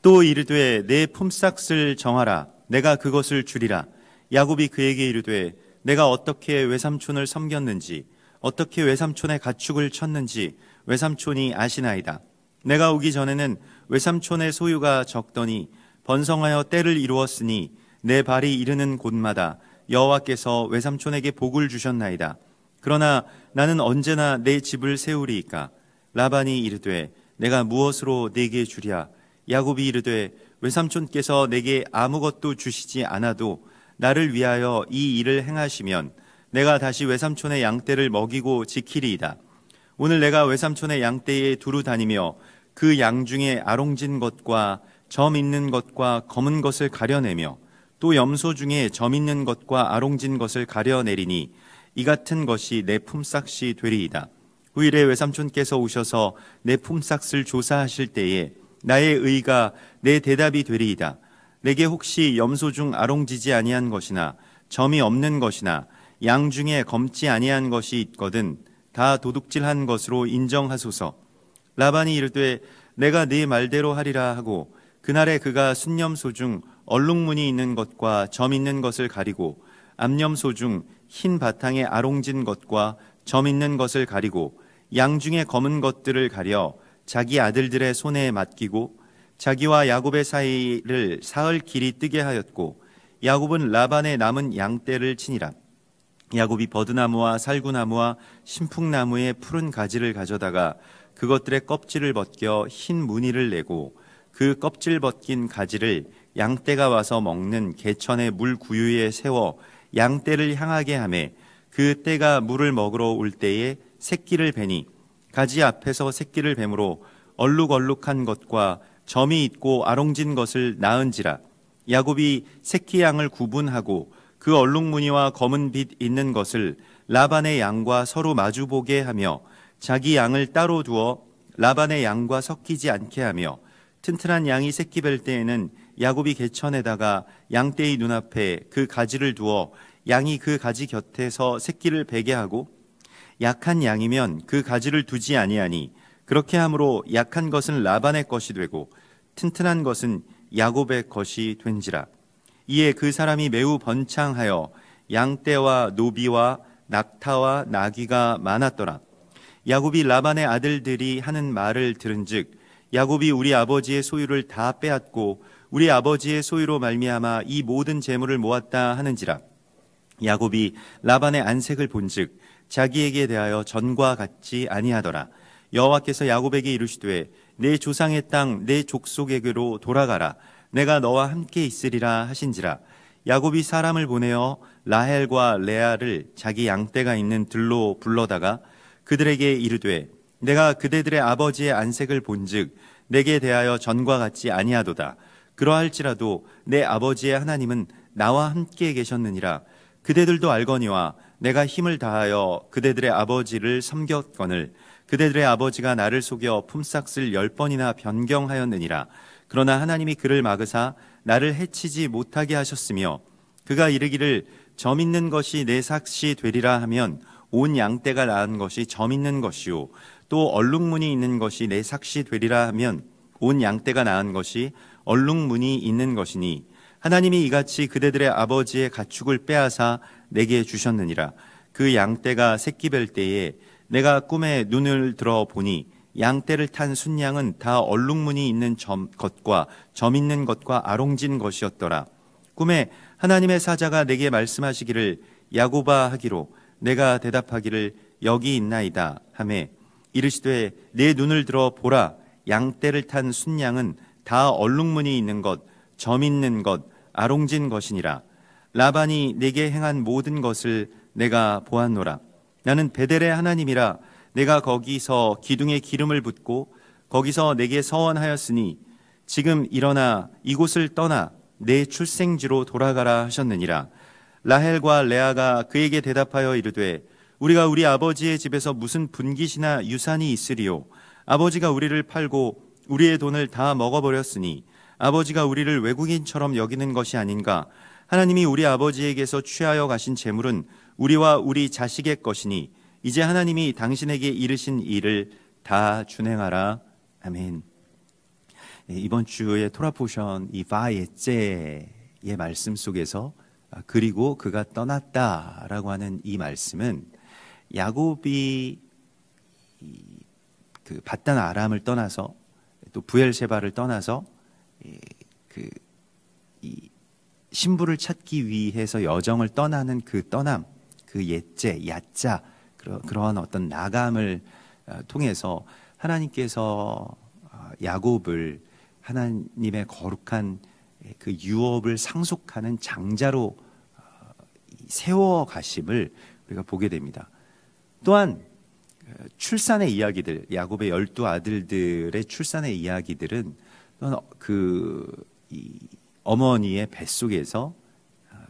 또 이르되 내 품삯을 정하라. 내가 그것을 주리라. 야곱이 그에게 이르되 내가 어떻게 외삼촌을 섬겼는지 어떻게 외삼촌의 가축을 쳤는지 외삼촌이 아시나이다. 내가 오기 전에는 외삼촌의 소유가 적더니 번성하여 때를 이루었으니 내 발이 이르는 곳마다 여호와께서 외삼촌에게 복을 주셨나이다. 그러나 나는 언제나 내 집을 세우리이까. 라반이 이르되 내가 무엇으로 네게 주랴. 야곱이 이르되 외삼촌께서 내게 아무것도 주시지 않아도 나를 위하여 이 일을 행하시면 내가 다시 외삼촌의 양떼를 먹이고 지키리이다. 오늘 내가 외삼촌의 양떼에 두루 다니며 그 양 중에 아롱진 것과 점 있는 것과 검은 것을 가려내며 또 염소 중에 점 있는 것과 아롱진 것을 가려내리니 이 같은 것이 내 품삯이 되리이다. 후일에 외삼촌께서 오셔서 내 품삯을 조사하실 때에 나의 의가 내 대답이 되리이다. 내게 혹시 염소 중 아롱지지 아니한 것이나 점이 없는 것이나 양 중에 검지 아니한 것이 있거든 다 도둑질한 것으로 인정하소서. 라반이 이르되 내가 네 말대로 하리라 하고 그날에 그가 순염소 중 얼룩무늬 있는 것과 점 있는 것을 가리고 암염소 중 흰 바탕에 아롱진 것과 점 있는 것을 가리고 양 중에 검은 것들을 가려 자기 아들들의 손에 맡기고 자기와 야곱의 사이를 사흘 길이 뜨게 하였고 야곱은 라반의 남은 양떼를 치니라. 야곱이 버드나무와 살구나무와 신풍나무의 푸른 가지를 가져다가 그것들의 껍질을 벗겨 흰 무늬를 내고 그 껍질 벗긴 가지를 양떼가 와서 먹는 개천의 물 구유에 세워 양떼를 향하게 하매 그 떼가 물을 먹으러 올 때에 새끼를 베니 가지 앞에서 새끼를 뱀으로 얼룩얼룩한 것과 점이 있고 아롱진 것을 낳은지라. 야곱이 새끼 양을 구분하고 그 얼룩무늬와 검은 빛 있는 것을 라반의 양과 서로 마주보게 하며 자기 양을 따로 두어 라반의 양과 섞이지 않게 하며 튼튼한 양이 새끼 뵐 때에는 야곱이 개천에다가 양떼의 눈앞에 그 가지를 두어 양이 그 가지 곁에서 새끼를 베게 하고 약한 양이면 그 가지를 두지 아니하니 그렇게 함으로 약한 것은 라반의 것이 되고 튼튼한 것은 야곱의 것이 된지라. 이에 그 사람이 매우 번창하여 양떼와 노비와 낙타와 나귀가 많았더라. 야곱이 라반의 아들들이 하는 말을 들은즉 야곱이 우리 아버지의 소유를 다 빼앗고 우리 아버지의 소유로 말미암아 이 모든 재물을 모았다 하는지라. 야곱이 라반의 안색을 본즉 자기에게 대하여 전과 같지 아니하더라. 여호와께서 야곱에게 이르시되 내 조상의 땅 내 족속에게로 돌아가라. 내가 너와 함께 있으리라 하신지라. 야곱이 사람을 보내어 라헬과 레아를 자기 양떼가 있는 들로 불러다가 그들에게 이르되 내가 그대들의 아버지의 안색을 본즉 내게 대하여 전과 같지 아니하도다. 그러할지라도 내 아버지의 하나님은 나와 함께 계셨느니라. 그대들도 알거니와 내가 힘을 다하여 그대들의 아버지를 섬겼거늘 그대들의 아버지가 나를 속여 품삯을 10번이나 변경하였느니라. 그러나 하나님이 그를 막으사 나를 해치지 못하게 하셨으며 그가 이르기를 점 있는 것이 내 삭시 되리라 하면 온 양떼가 낳은 것이 점 있는 것이요 또 얼룩무늬 있는 것이 내 삭시 되리라 하면 온 양떼가 낳은 것이 얼룩무늬 있는 것이니 하나님이 이같이 그대들의 아버지의 가축을 빼앗아 내게 주셨느니라. 그 양떼가 새끼 뵐 때에 내가 꿈에 눈을 들어 보니 양떼를 탄 순양은 다 얼룩무늬 있는 것과 점 있는 것과 아롱진 것이었더라. 꿈에 하나님의 사자가 내게 말씀하시기를 야곱아 하기로 내가 대답하기를 여기 있나이다 하매 이르시되 내 눈을 들어 보라. 양떼를 탄 순양은 다 얼룩무늬 있는 것, 점 있는 것, 아롱진 것이니라. 라반이 내게 행한 모든 것을 내가 보았노라. 나는 베델의 하나님이라. 내가 거기서 기둥에 기름을 붓고 거기서 내게 서원하였으니 지금 일어나 이곳을 떠나 내 출생지로 돌아가라 하셨느니라. 라헬과 레아가 그에게 대답하여 이르되 우리가 우리 아버지의 집에서 무슨 분깃이나 유산이 있으리요. 아버지가 우리를 팔고 우리의 돈을 다 먹어버렸으니 아버지가 우리를 외국인처럼 여기는 것이 아닌가. 하나님이 우리 아버지에게서 취하여 가신 재물은 우리와 우리 자식의 것이니 이제 하나님이 당신에게 이르신 일을 다 준행하라. 아멘. 이번 주의 토라 포션 이 바예제의 말씀 속에서 그리고 그가 떠났다라고 하는 이 말씀은 야곱이 그 밧단 아람을 떠나서 또 부엘세바를 떠나서 이 신부를 찾기 위해서 여정을 떠나는 그 떠남, 그 옛제, 야자 그러한 어떤 나감을 통해서 하나님께서 야곱을 하나님의 거룩한 그 유업을 상속하는 장자로 세워 가심을 우리가 보게 됩니다. 또한 출산의 이야기들, 야곱의 12아들들의 출산의 이야기들은 또한 이 어머니의 뱃속에서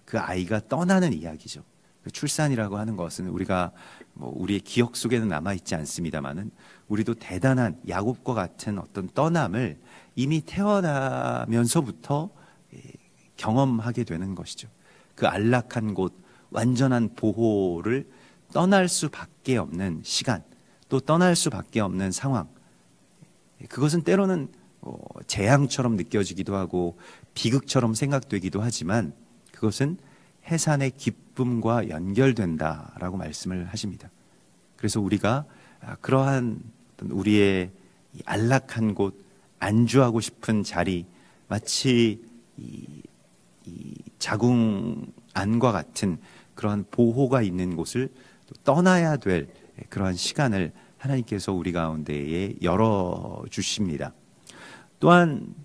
그 아이가 떠나는 이야기죠. 그 출산이라고 하는 것은 우리가 우리의 기억 속에는 남아있지 않습니다만은 우리도 대단한 야곱과 같은 어떤 떠남을 이미 태어나면서부터 경험하게 되는 것이죠. 그 안락한 곳, 완전한 보호를 떠날 수밖에 없는 시간, 또 떠날 수밖에 없는 상황. 그것은 때로는 재앙처럼 느껴지기도 하고 비극처럼 생각되기도 하지만 그것은 해산의 기쁨과 연결된다라고 말씀을 하십니다. 그래서 우리가 그러한 우리의 안락한 곳, 안주하고 싶은 자리, 마치 이 자궁 안과 같은 그러한 보호가 있는 곳을 떠나야 될 그러한 시간을 하나님께서 우리 가운데에 열어주십니다. 또한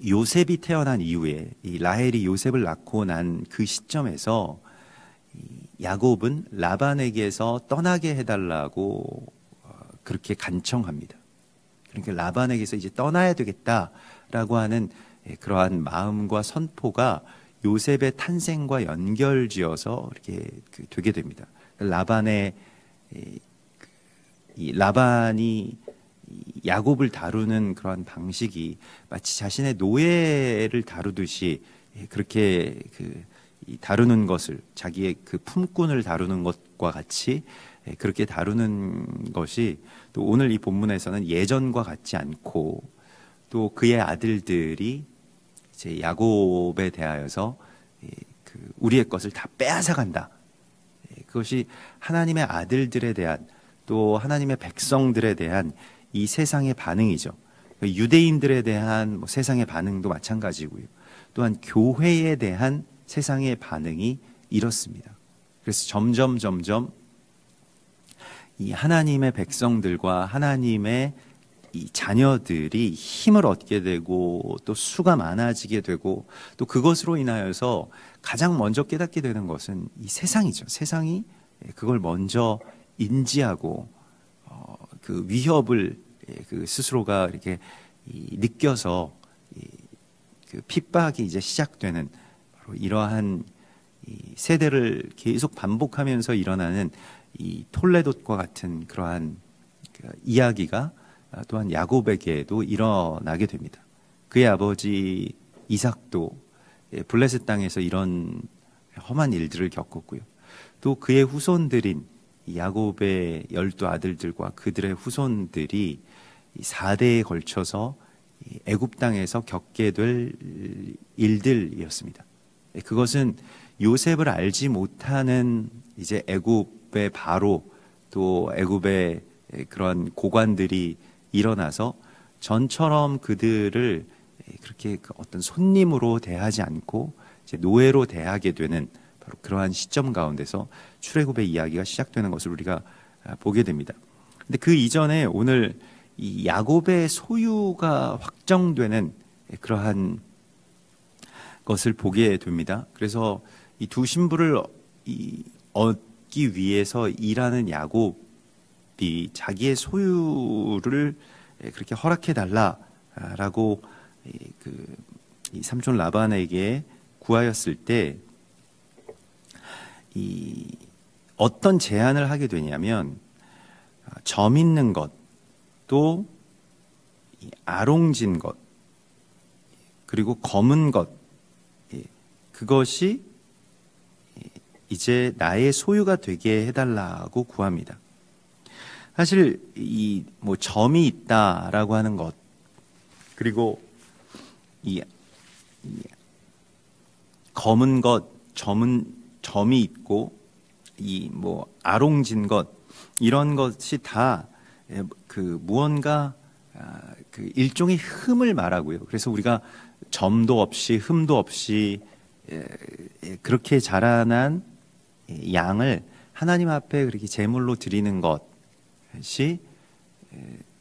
요셉이 태어난 이후에 이 라헬이 요셉을 낳고 난 그 시점에서 야곱은 라반에게서 떠나게 해달라고 그렇게 간청합니다. 그러니까 라반에게서 이제 떠나야 되겠다라고 하는 그러한 마음과 선포가 요셉의 탄생과 연결지어서 이렇게 되게 됩니다. 라반이 야곱을 다루는 그러한 방식이 마치 자신의 노예를 다루듯이 그렇게 다루는 것을 자기의 그 품꾼을 다루는 것과 같이 그렇게 다루는 것이 또 오늘 이 본문에서는 예전과 같지 않고 또 그의 아들들이 이제 야곱에 대하여서 우리의 것을 다 빼앗아간다. 그것이 하나님의 아들들에 대한 또 하나님의 백성들에 대한 이 세상의 반응이죠. 유대인들에 대한 세상의 반응도 마찬가지고요. 또한 교회에 대한 세상의 반응이 이렇습니다. 그래서 점점 이 하나님의 백성들과 하나님의 이 자녀들이 힘을 얻게 되고 또 수가 많아지게 되고 또 그것으로 인하여서 가장 먼저 깨닫게 되는 것은 이 세상이죠. 세상이 그걸 먼저 인지하고 그 위협을 그 스스로가 이렇게 느껴서 그 핍박이 이제 시작되는 바로 이러한 이 세대를 계속 반복하면서 일어나는 이 톨레돗과 같은 그러한 그 이야기가 또한 야곱에게도 일어나게 됩니다. 그의 아버지 이삭도 블레셋 땅에서 이런 험한 일들을 겪었고요. 또 그의 후손들인 야곱의 12아들들과 그들의 후손들이 4대에 걸쳐서 애굽 땅에서 겪게 될 일들이었습니다. 그것은 요셉을 알지 못하는 이제 애굽의 바로 또 애굽의 그런 고관들이 일어나서 전처럼 그들을 그렇게 어떤 손님으로 대하지 않고 이제 노예로 대하게 되는 바로 그러한 시점 가운데서 출애굽의 이야기가 시작되는 것을 우리가 보게 됩니다. 근데 그 이전에 오늘 이 야곱의 소유가 확정되는 그러한 것을 보게 됩니다. 그래서 이 두 신부를 얻기 위해서 일하는 야곱이 자기의 소유를 그렇게 허락해 달라라고 이 삼촌 라반에게 구하였을 때 이 어떤 제안을 하게 되냐면 점 있는 것, 또 아롱진 것, 그리고 검은 것, 그것이 이제 나의 소유가 되게 해달라고 구합니다. 사실 이 점이 있다라고 하는 것, 그리고 이 검은 것, 점이 있고 이 뭐 아롱진 것, 이런 것이 다 그 무언가 그 일종의 흠을 말하고요. 그래서 우리가 점도 없이 흠도 없이 그렇게 자라난 양을 하나님 앞에 그렇게 제물로 드리는 것이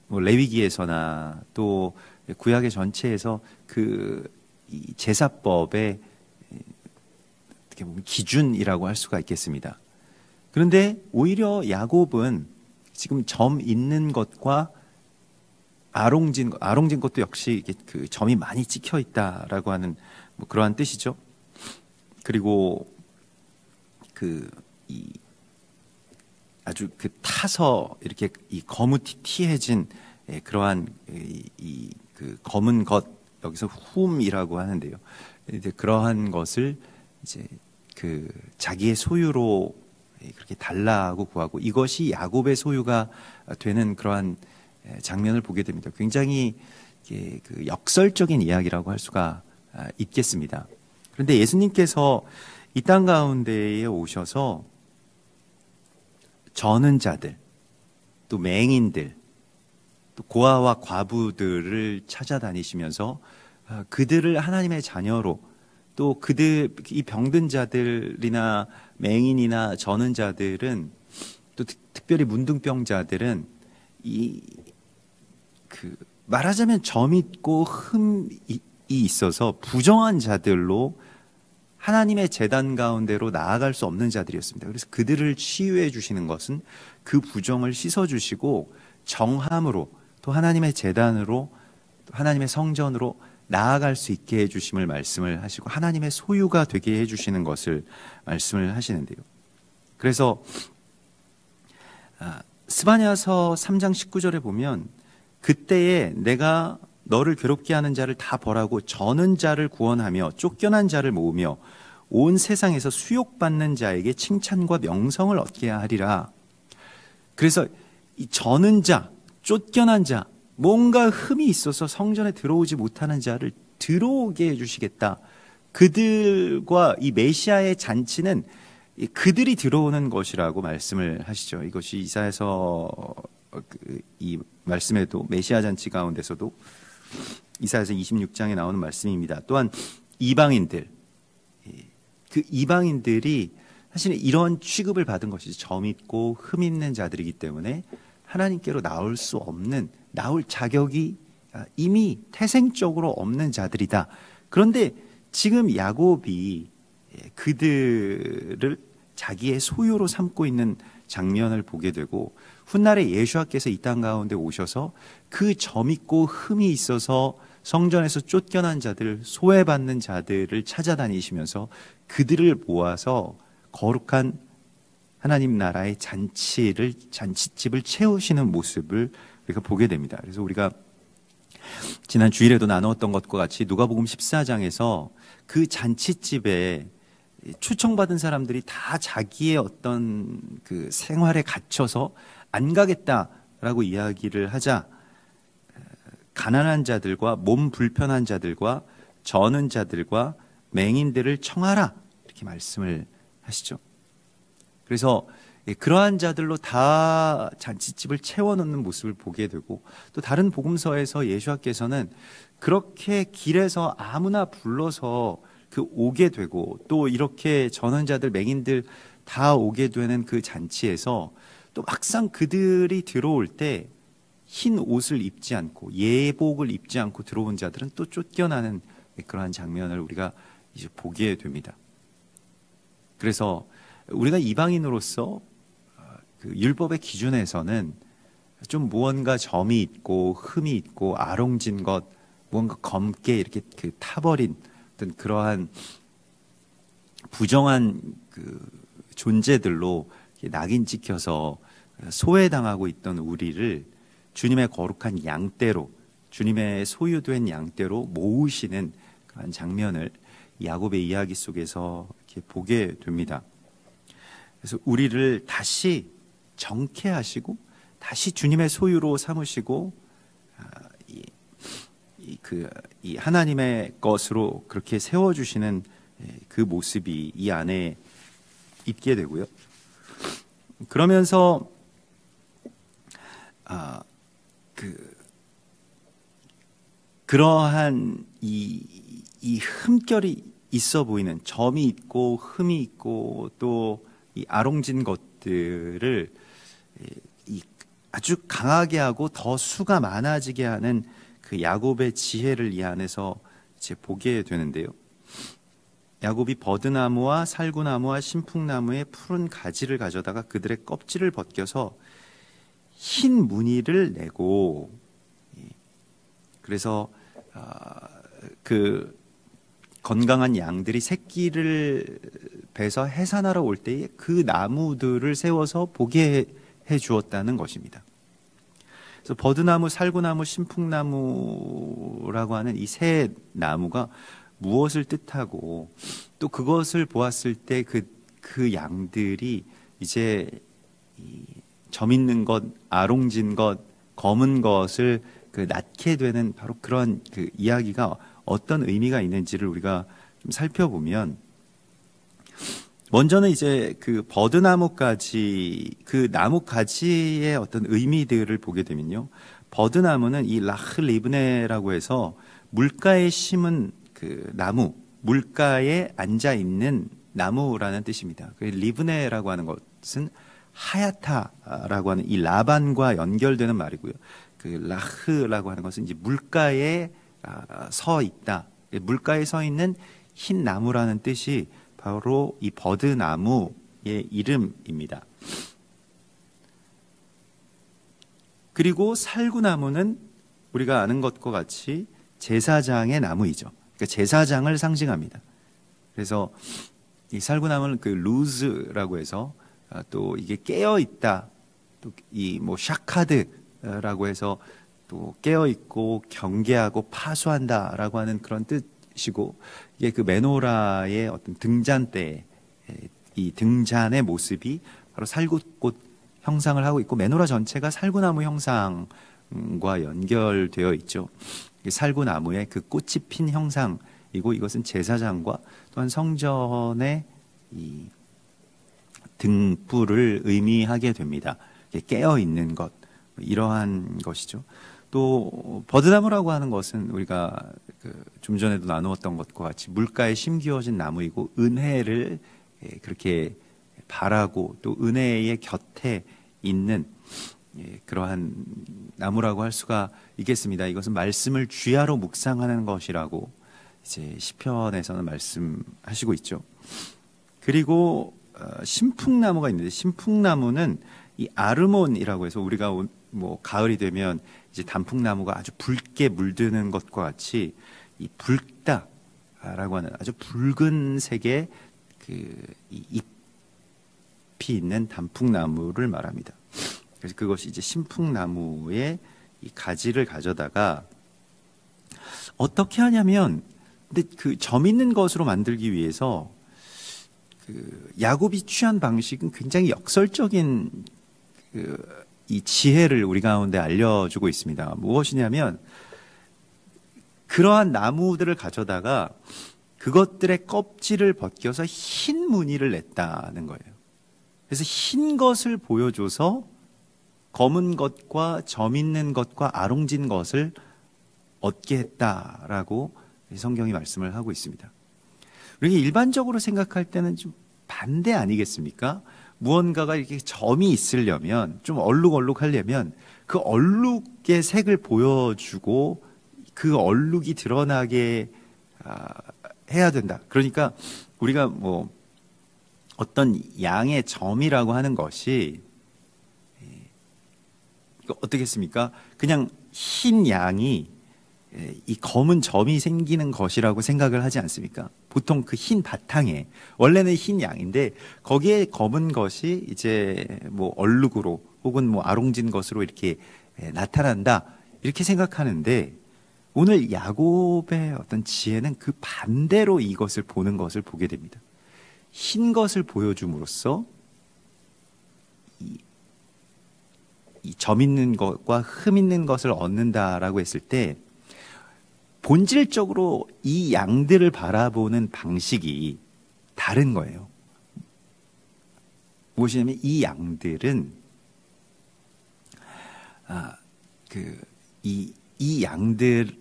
뭐 레위기에서나 또 구약의 전체에서 그 이 제사법의 어떻게 보면 기준이라고 할 수가 있겠습니다. 그런데 오히려 야곱은 지금 점 있는 것과 아롱진 것도 역시 이게 그 점이 많이 찍혀 있다라고 하는 뭐 그러한 뜻이죠. 그리고 그 이 아주 그 타서 이렇게 이 거무튀튀해진 그러한 그 검은 것, 여기서 훔이라고 하는데요. 이제 그러한 것을 이제 그 자기의 소유로 그렇게 달라고 구하고 이것이 야곱의 소유가 되는 그러한 장면을 보게 됩니다. 굉장히 그 역설적인 이야기라고 할 수가 있겠습니다. 그런데 예수님께서 이 땅 가운데에 오셔서 저는 자들, 또 맹인들, 또 고아와 과부들을 찾아다니시면서 그들을 하나님의 자녀로, 또 그들 이 병든 자들이나 맹인이나 저는 자들은, 또 특별히 문둥병자들은 이 그 말하자면 점 있고 흠이 있어서 부정한 자들로 하나님의 제단 가운데로 나아갈 수 없는 자들이었습니다. 그래서 그들을 치유해 주시는 것은 그 부정을 씻어 주시고 정함으로 또 하나님의 제단으로 또 하나님의 성전으로 나아갈 수 있게 해 주심을 말씀을 하시고 하나님의 소유가 되게 해 주시는 것을 말씀을 하시는데요. 그래서 스바냐서 3장 19절에 보면 그때에 내가 너를 괴롭게 하는 자를 다 벌하고 저는 자를 구원하며 쫓겨난 자를 모으며 온 세상에서 수욕받는 자에게 칭찬과 명성을 얻게 하리라. 그래서 이 저는 자, 쫓겨난 자, 뭔가 흠이 있어서 성전에 들어오지 못하는 자를 들어오게 해주시겠다. 그들과 이 메시아의 잔치는 그들이 들어오는 것이라고 말씀을 하시죠. 이것이 이사야서 이 말씀에도 메시아 잔치 가운데서도 이사야서 26장에 나오는 말씀입니다. 또한 이방인들, 그 이방인들이 사실은 이런 취급을 받은 것이죠. 점 있고 흠 있는 자들이기 때문에 하나님께로 나올 수 없는, 나올 자격이 이미 태생적으로 없는 자들이다. 그런데 지금 야곱이 그들을 자기의 소유로 삼고 있는 장면을 보게 되고 훗날에 예수와께서 이 땅 가운데 오셔서 그 점 있고 흠이 있어서 성전에서 쫓겨난 자들, 소외받는 자들을 찾아다니시면서 그들을 모아서 거룩한 하나님 나라의 잔치집을 채우시는 모습을 우리가 보게 됩니다. 그래서 우리가 지난 주일에도 나누었던 것과 같이 누가복음 14장에서 그 잔치집에 초청받은 사람들이 다 자기의 어떤 그 생활에 갇혀서 안 가겠다라고 이야기를 하자 가난한 자들과 몸 불편한 자들과 저는 자들과 맹인들을 청하라 이렇게 말씀을 하시죠. 그래서 그러한 자들로 다 잔치집을 채워넣는 모습을 보게 되고 또 다른 복음서에서 예수께서는 그렇게 길에서 아무나 불러서 그 오게 되고 또 이렇게 전원자들 맹인들 다 오게 되는 그 잔치에서 또 막상 그들이 들어올 때 흰 옷을 입지 않고 예복을 입지 않고 들어온 자들은 또 쫓겨나는 그러한 장면을 우리가 이제 보게 됩니다. 그래서 우리가 이방인으로서 그 율법의 기준에서는 좀 무언가 점이 있고 흠이 있고 아롱진 것, 무언가 검게 이렇게 그 타버린 어떤 그러한 부정한 그 존재들로 낙인 찍혀서 소외당하고 있던 우리를 주님의 거룩한 양떼로, 주님의 소유된 양떼로 모으시는 그런 장면을 야곱의 이야기 속에서 이렇게 보게 됩니다. 그래서 우리를 다시 정케하시고 다시 주님의 소유로 삼으시고 이 하나님의 것으로 그렇게 세워주시는 그 모습이 이 안에 있게 되고요. 그러면서 그러한 이 흠결이 있어 보이는 점이 있고 흠이 있고 또 이 아롱진 것들을 아주 강하게 하고 더 수가 많아지게 하는 그 야곱의 지혜를 이 안에서 이제 보게 되는데요. 야곱이 버드나무와 살구나무와 신풍나무의 푸른 가지를 가져다가 그들의 껍질을 벗겨서 흰 무늬를 내고, 그래서 그 건강한 양들이 새끼를 베서 해산하러 올 때에 그 나무들을 세워서 보게 해 주었다는 것입니다. 그래서 버드나무, 살구나무, 신풍나무라고 하는 이 세 나무가 무엇을 뜻하고 또 그것을 보았을 때 그 양들이 이제 점 있는 것, 아롱진 것, 검은 것을 낳게 되는 바로 그런 그 이야기가 어떤 의미가 있는지를 우리가 좀 살펴보면, 먼저는 이제 그 버드나무까지, 그 나무가지의 어떤 의미들을 보게 되면요. 버드나무는 이 라흐 리브네라고 해서 물가에 심은 그 나무, 물가에 앉아 있는 나무라는 뜻입니다. 그 리브네라고 하는 것은 하야타라고 하는 이 라반과 연결되는 말이고요. 그 라흐라고 하는 것은 이제 물가에 서 있다. 물가에 서 있는 흰 나무라는 뜻이 바로 이 버드나무의 이름입니다. 그리고 살구나무는 우리가 아는 것과 같이 제사장의 나무이죠. 그러니까 제사장을 상징합니다. 그래서 이 살구나무는 그 루즈라고 해서 또 이게 깨어 있다. 또 이 뭐 샤카드라고 해서 또 깨어 있고 경계하고 파수한다라고 하는 그런 뜻이고, 이게 그 메노라의 어떤 등잔 때 이 등잔의 모습이 바로 살구꽃 형상을 하고 있고, 메노라 전체가 살구나무 형상과 연결되어 있죠. 살구나무의 그 꽃이 핀 형상이고, 이것은 제사장과 또한 성전의 이 등불을 의미하게 됩니다. 깨어 있는 것, 이러한 것이죠. 또 버드나무라고 하는 것은 우리가 좀 전에도 나누었던 것과 같이 물가에 심기어진 나무이고, 은혜를 그렇게 바라고 또 은혜의 곁에 있는 그러한 나무라고 할 수가 있겠습니다. 이것은 말씀을 쥐하로 묵상하는 것이라고 이제 시편에서는 말씀하시고 있죠. 그리고 신풍나무가 있는데, 신풍나무는 이 아르몬이라고 해서 우리가 뭐 가을이 되면 이제 단풍나무가 아주 붉게 물드는 것과 같이 이 붉다라고 하는 아주 붉은색의 그 잎이 있는 단풍나무를 말합니다. 그래서 그것이 이제 신풍나무의 이 가지를 가져다가 어떻게 하냐면, 근데 그 점 있는 것으로 만들기 위해서 그 야곱이 취한 방식은 굉장히 역설적인 이 지혜를 우리 가운데 알려주고 있습니다. 무엇이냐면, 그러한 나무들을 가져다가 그것들의 껍질을 벗겨서 흰 무늬를 냈다는 거예요. 그래서 흰 것을 보여줘서 검은 것과 점 있는 것과 아롱진 것을 얻게 했다라고 성경이 말씀을 하고 있습니다. 우리가 일반적으로 생각할 때는 좀 반대 아니겠습니까? 무언가가 이렇게 점이 있으려면, 좀 얼룩얼룩하려면 그 얼룩의 색을 보여주고 그 얼룩이 드러나게 해야 된다. 그러니까 우리가 뭐 어떤 양의 점이라고 하는 것이 어떻겠습니까? 그냥 흰 양이 이 검은 점이 생기는 것이라고 생각을 하지 않습니까? 보통 그 흰 바탕에 원래는 흰 양인데 거기에 검은 것이 이제 뭐 얼룩으로 혹은 뭐 아롱진 것으로 이렇게 나타난다, 이렇게 생각하는데, 오늘 야곱의 어떤 지혜는 그 반대로 이것을 보는 것을 보게 됩니다. 흰 것을 보여줌으로써 이 점 있는 것과 흠 있는 것을 얻는다라고 했을 때, 본질적으로 이 양들을 바라보는 방식이 다른 거예요. 무엇이냐면 이 양들은 이 양들에게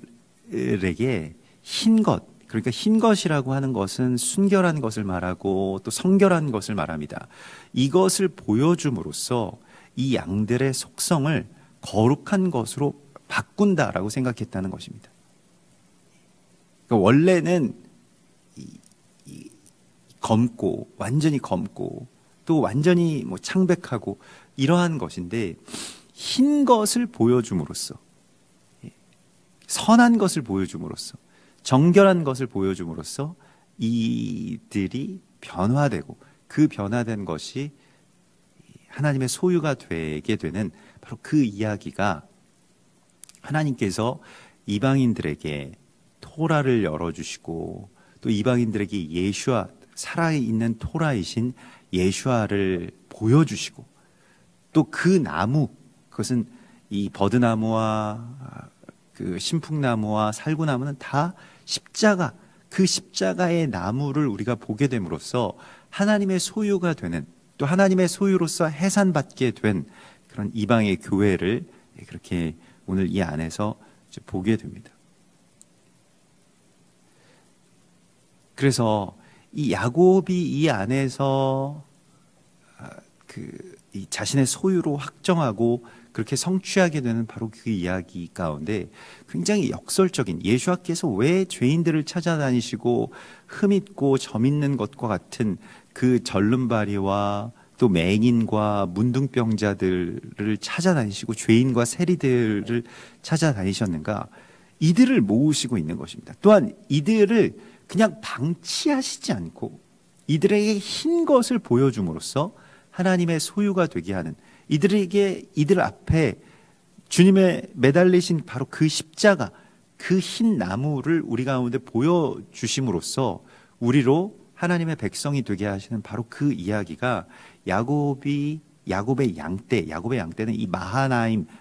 흰 것, 그러니까 흰 것이라고 하는 것은 순결한 것을 말하고 또 성결한 것을 말합니다. 이것을 보여줌으로써 이 양들의 속성을 거룩한 것으로 바꾼다라고 생각했다는 것입니다. 그러니까 원래는 검고 완전히 검고 또 완전히 창백하고 이러한 것인데 흰 것을 보여줌으로써 선한 것을 보여줌으로써 정결한 것을 보여줌으로써 이들이 변화되고 그 변화된 것이 하나님의 소유가 되게 되는 바로 그 이야기가 하나님께서 이방인들에게 토라를 열어주시고 또 이방인들에게 예수와 살아있는 토라이신 예수아를 보여주시고 또 그 나무, 그것은 이 버드나무와 그 신풍나무와 살구나무는 다 십자가, 그 십자가의 나무를 우리가 보게 됨으로써 하나님의 소유가 되는, 또 하나님의 소유로서 해산받게 된 그런 이방의 교회를 그렇게 오늘 이 안에서 보게 됩니다. 그래서 이 야곱이 이 안에서 이 자신의 소유로 확정하고 그렇게 성취하게 되는 바로 그 이야기 가운데 굉장히 역설적인, 예수님께서 왜 죄인들을 찾아다니시고 흠있고 점있는 것과 같은 그 절름발이와 또 맹인과 문둥병자들을 찾아다니시고 죄인과 세리들을 찾아다니셨는가? 이들을 모으시고 있는 것입니다. 또한 이들을 그냥 방치하시지 않고 이들에게 흰 것을 보여줌으로써 하나님의 소유가 되게 하는, 이들 앞에 주님의 매달리신 바로 그 십자가, 그 흰 나무를 우리 가운데 보여주심으로써 우리로 하나님의 백성이 되게 하시는 바로 그 이야기가 야곱의 양떼는 이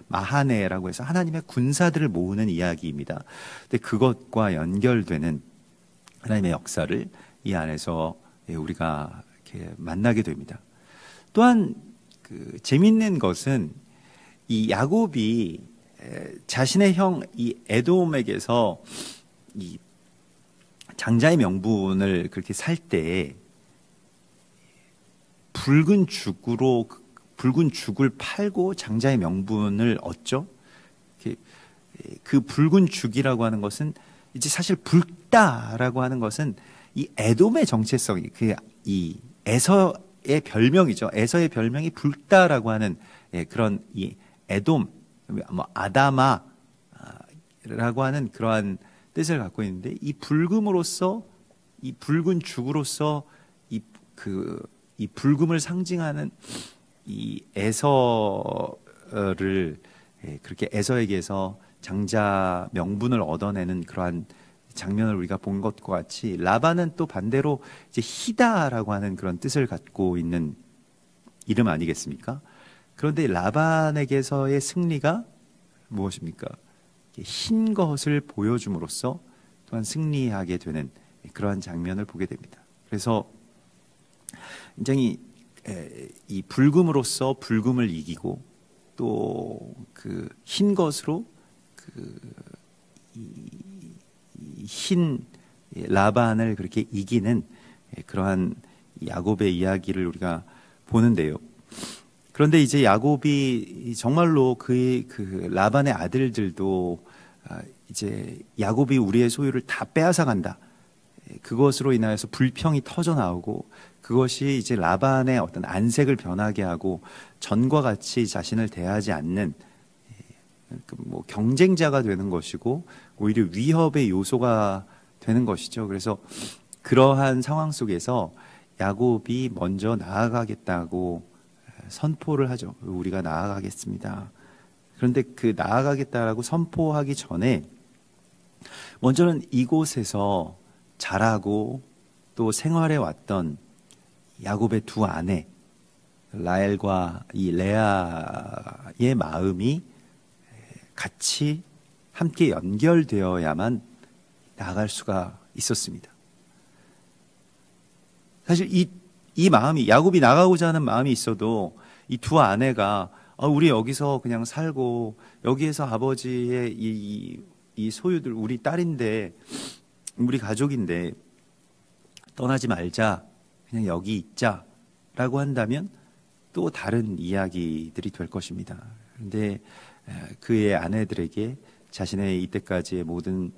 마하네라고 해서 하나님의 군사들을 모으는 이야기입니다. 근데 그것과 연결되는 하나님의 역사를 이 안에서 우리가 이렇게 만나게 됩니다. 또한 재밌는 것은 이 야곱이 자신의 형 이 에돔에게서 이 장자의 명분을 그렇게 살 때 붉은 죽을 팔고 장자의 명분을 얻죠. 그 붉은 죽이라고 하는 것은 이제 사실 붉다라고 하는 것은 이 에돔의 정체성이 이 에서의 별명이죠. 에서의 별명이 붉다라고 하는 그런 이 에돔, 아다마라고 하는 그러한 뜻을 갖고 있는데 이 붉음으로써 이 붉은 죽으로서 이 붉음을 상징하는 이 에서를 그렇게 에서에게서 장자 명분을 얻어내는 그러한 장면을 우리가 본 것과 같이 라반은 또 반대로 이제 희다라고 하는 그런 뜻을 갖고 있는 이름 아니겠습니까? 그런데 라반에게서의 승리가 무엇입니까? 흰 것을 보여줌으로써 또한 승리하게 되는 그러한 장면을 보게 됩니다. 그래서 굉장히 이 붉음으로써 붉음을 이기고 또 그 흰 것으로 흰 라반을 그렇게 이기는 그러한 야곱의 이야기를 우리가 보는데요. 그런데 이제 야곱이 정말로 그 라반의 아들들도 이제 야곱이 우리의 소유를 다 빼앗아 간다. 그것으로 인하여서 불평이 터져 나오고 그것이 이제 라반의 어떤 안색을 변하게 하고 전과 같이 자신을 대하지 않는 경쟁자가 되는 것이고 오히려 위협의 요소가 되는 것이죠. 그래서 그러한 상황 속에서 야곱이 먼저 나아가겠다고 선포를 하죠. 우리가 나아가겠습니다. 그런데 그 나아가겠다라고 선포하기 전에 먼저는 이곳에서 자라고 또 생활해 왔던 야곱의 두 아내 라헬과 이 레아의 마음이 같이 함께 연결되어야만 나아갈 수가 있었습니다. 사실 이 마음이, 야곱이 나가고자 하는 마음이 있어도 이 두 아내가 우리 여기서 그냥 살고 여기에서 아버지의 이 소유들, 우리 딸인데 우리 가족인데 떠나지 말자, 그냥 여기 있자 라고 한다면 또 다른 이야기들이 될 것입니다. 그런데 그의 아내들에게 자신의 이때까지의 모든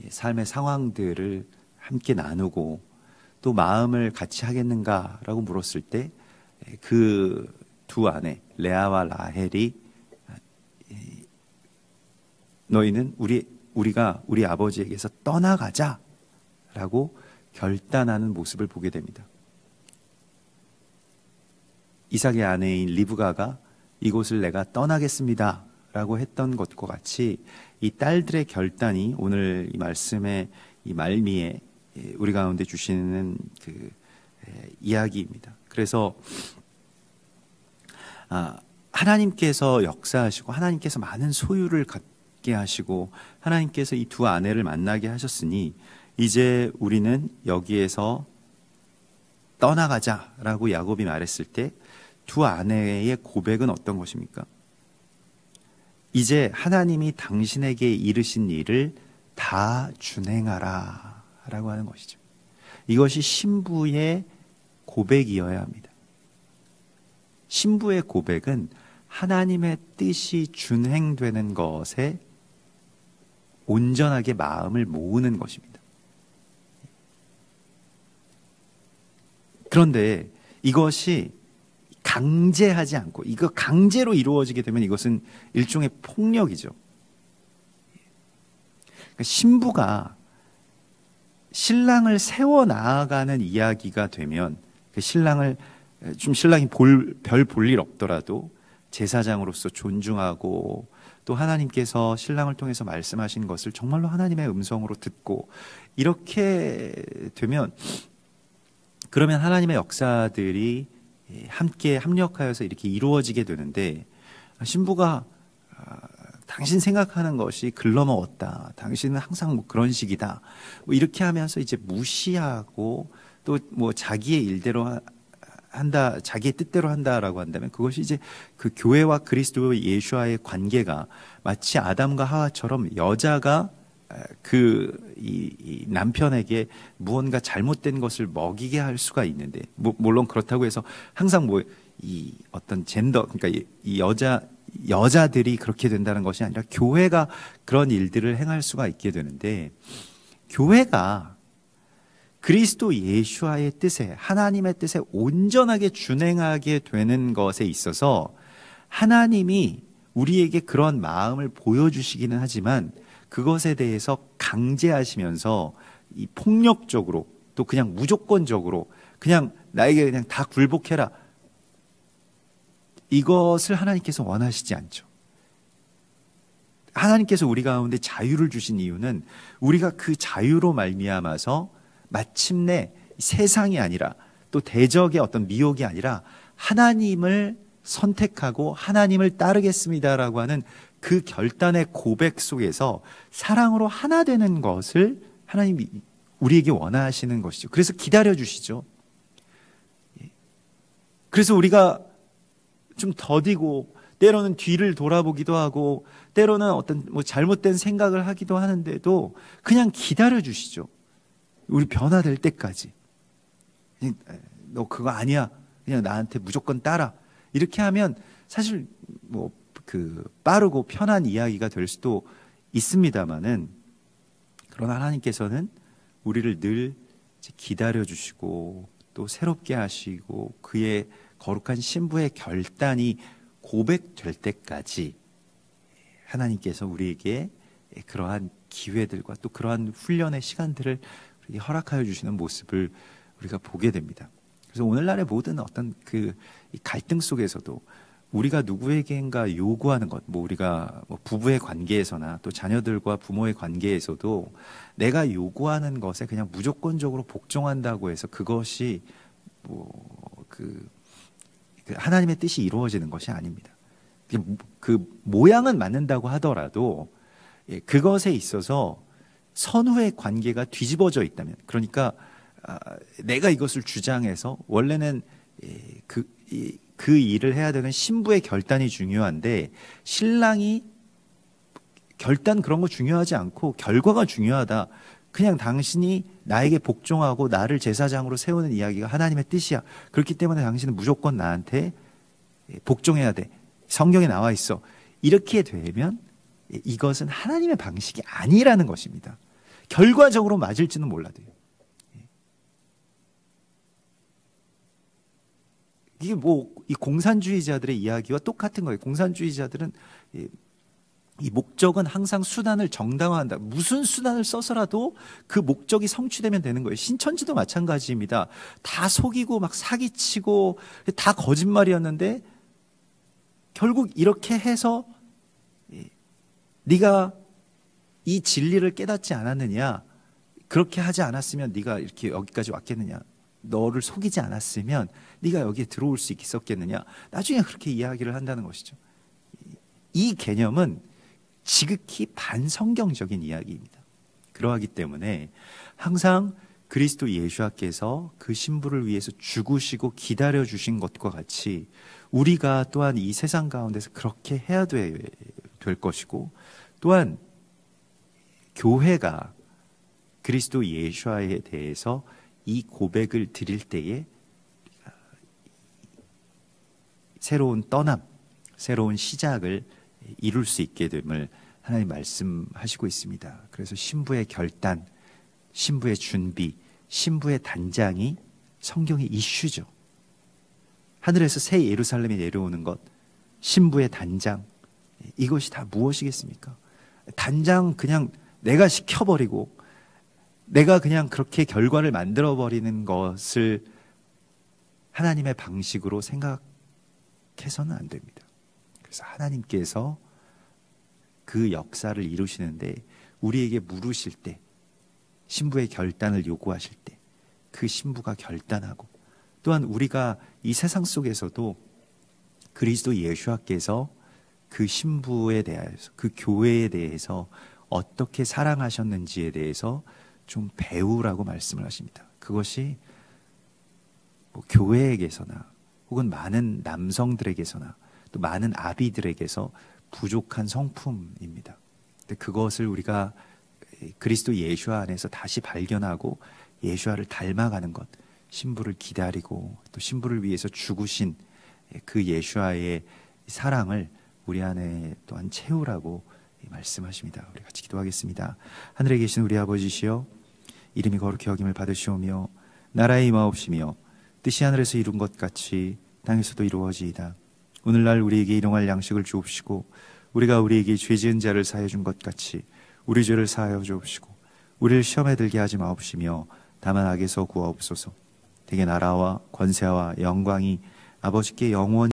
삶의 상황들을 함께 나누고 또 마음을 같이 하겠는가라고 물었을 때 그 두 아내 레아와 라헬이 너희는 우리가 우리 아버지에게서 떠나가자라고 결단하는 모습을 보게 됩니다. 이삭의 아내인 리브가가 이곳을 내가 떠나겠습니다 라고 했던 것과 같이 이 딸들의 결단이 오늘 이 말씀의 이 말미에 우리 가운데 주시는 그 이야기입니다. 그래서 하나님께서 역사하시고 하나님께서 많은 소유를 갖게 하시고 하나님께서 이 두 아내를 만나게 하셨으니 이제 우리는 여기에서 떠나가자라고 야곱이 말했을 때 두 아내의 고백은 어떤 것입니까? 이제 하나님이 당신에게 이르신 일을 다 준행하라 라고 하는 것이죠. 이것이 신부의 고백이어야 합니다. 신부의 고백은 하나님의 뜻이 준행되는 것에 온전하게 마음을 모으는 것입니다. 그런데 이것이 강제하지 않고 이거 강제로 이루어지게 되면 이것은 일종의 폭력이죠. 그러니까 신부가 신랑을 세워 나아가는 이야기가 되면 그 신랑이 별 볼 일 없더라도 제사장으로서 존중하고 또 하나님께서 신랑을 통해서 말씀하신 것을 정말로 하나님의 음성으로 듣고 이렇게 되면 그러면 하나님의 역사들이 함께 합력하여서 이렇게 이루어지게 되는데 신부가 당신 생각하는 것이 글러먹었다. 당신은 항상 뭐 그런 식이다. 뭐 이렇게 하면서 이제 무시하고 또 뭐 자기의 일대로 한다, 자기의 뜻대로 한다라고 한다면 그것이 이제 그 교회와 그리스도 예수와의 관계가 마치 아담과 하와처럼 여자가 이 남편에게 무언가 잘못된 것을 먹이게 할 수가 있는데, 물론 그렇다고 해서 항상 이 어떤 젠더, 그러니까 이 여자들이 그렇게 된다는 것이 아니라 교회가 그런 일들을 행할 수가 있게 되는데, 교회가 그리스도 예수와의 뜻에, 하나님의 뜻에 온전하게 준행하게 되는 것에 있어서 하나님이 우리에게 그런 마음을 보여주시기는 하지만 그것에 대해서 강제하시면서 이 폭력적으로 또 그냥 무조건적으로 그냥 나에게 그냥 다 굴복해라, 이것을 하나님께서 원하시지 않죠. 하나님께서 우리 가운데 자유를 주신 이유는 우리가 그 자유로 말미암아서 마침내 세상이 아니라 또 대적의 어떤 미혹이 아니라 하나님을 선택하고 하나님을 따르겠습니다라고 하는 그 결단의 고백 속에서 사랑으로 하나 되는 것을 하나님이 우리에게 원하시는 것이죠. 그래서 기다려 주시죠. 그래서 우리가 좀 더디고 때로는 뒤를 돌아보기도 하고 때로는 어떤 잘못된 생각을 하기도 하는데도 그냥 기다려 주시죠. 우리 변화될 때까지. 너 그거 아니야. 그냥 나한테 무조건 따라. 이렇게 하면 사실 빠르고 편한 이야기가 될 수도 있습니다만은, 그러나 하나님께서는 우리를 늘 기다려 주시고 또 새롭게 하시고 그의 거룩한 신부의 결단이 고백될 때까지 하나님께서 우리에게 그러한 기회들과 또 그러한 훈련의 시간들을 허락하여 주시는 모습을 우리가 보게 됩니다. 그래서 오늘날의 모든 어떤 그 갈등 속에서도 우리가 누구에게인가 요구하는 것, 우리가 부부의 관계에서나 또 자녀들과 부모의 관계에서도 내가 요구하는 것에 그냥 무조건적으로 복종한다고 해서 그것이 하나님의 뜻이 이루어지는 것이 아닙니다. 그 모양은 맞는다고 하더라도 그것에 있어서 선후의 관계가 뒤집어져 있다면, 그러니까 내가 이것을 주장해서 원래는 그 일을 해야 되는 신부의 결단이 중요한데 신랑이 결단 그런 거 중요하지 않고 결과가 중요하다. 그냥 당신이 나에게 복종하고 나를 제사장으로 세우는 이야기가 하나님의 뜻이야. 그렇기 때문에 당신은 무조건 나한테 복종해야 돼. 성경에 나와 있어. 이렇게 되면 이것은 하나님의 방식이 아니라는 것입니다. 결과적으로 맞을지는 몰라도요. 이게 이 공산주의자들의 이야기와 똑같은 거예요. 공산주의자들은 이 목적은 항상 수단을 정당화한다. 무슨 수단을 써서라도 그 목적이 성취되면 되는 거예요. 신천지도 마찬가지입니다. 다 속이고 막 사기치고 다 거짓말이었는데 결국 이렇게 해서 네가 이 진리를 깨닫지 않았느냐, 그렇게 하지 않았으면 네가 이렇게 여기까지 왔겠느냐, 너를 속이지 않았으면 네가 여기에 들어올 수 있었겠느냐, 나중에 그렇게 이야기를 한다는 것이죠. 이 개념은 지극히 반성경적인 이야기입니다. 그러하기 때문에 항상 그리스도 예수께서 그 신부를 위해서 죽으시고 기다려주신 것과 같이 우리가 또한 이 세상 가운데서 그렇게 해야 될 것이고, 또한 교회가 그리스도 예수에 대해서 이 고백을 드릴 때에 새로운 떠남, 새로운 시작을 이룰 수 있게 됨을 하나님 말씀하시고 있습니다. 그래서 신부의 결단, 신부의 준비, 신부의 단장이 성경의 이슈죠. 하늘에서 새 예루살렘이 내려오는 것, 신부의 단장, 이것이 다 무엇이겠습니까? 단장 그냥 내가 시켜버리고 내가 그냥 그렇게 결과를 만들어버리는 것을 하나님의 방식으로 생각해서는 안 됩니다. 그래서 하나님께서 그 역사를 이루시는데 우리에게 물으실 때, 신부의 결단을 요구하실 때 그 신부가 결단하고, 또한 우리가 이 세상 속에서도 그리스도 예수께서 그 신부에 대해서, 그 교회에 대해서 어떻게 사랑하셨는지에 대해서 좀 배우라고 말씀을 하십니다. 그것이 교회에게서나 혹은 많은 남성들에게서나 또 많은 아비들에게서 부족한 성품입니다. 근데 그것을 우리가 그리스도 예수 안에서 다시 발견하고 예수를 닮아가는 것, 신부를 기다리고 또 신부를 위해서 죽으신 그 예수의 사랑을 우리 안에 또한 채우라고 말씀하십니다. 우리 같이 기도하겠습니다. 하늘에 계신 우리 아버지시여, 이름이 거룩히 여김을 받으시오며 나라의 임하옵시며 뜻이 하늘에서 이룬 것 같이 땅에서도 이루어지이다. 오늘날 우리에게 일용할 양식을 주옵시고 우리가 우리에게 죄 지은 자를 사하여 준 것 같이 우리 죄를 사하여 주옵시고 우리를 시험에 들게 하지 마옵시며 다만 악에서 구하옵소서. 대개 나라와 권세와 영광이 아버지께 영원히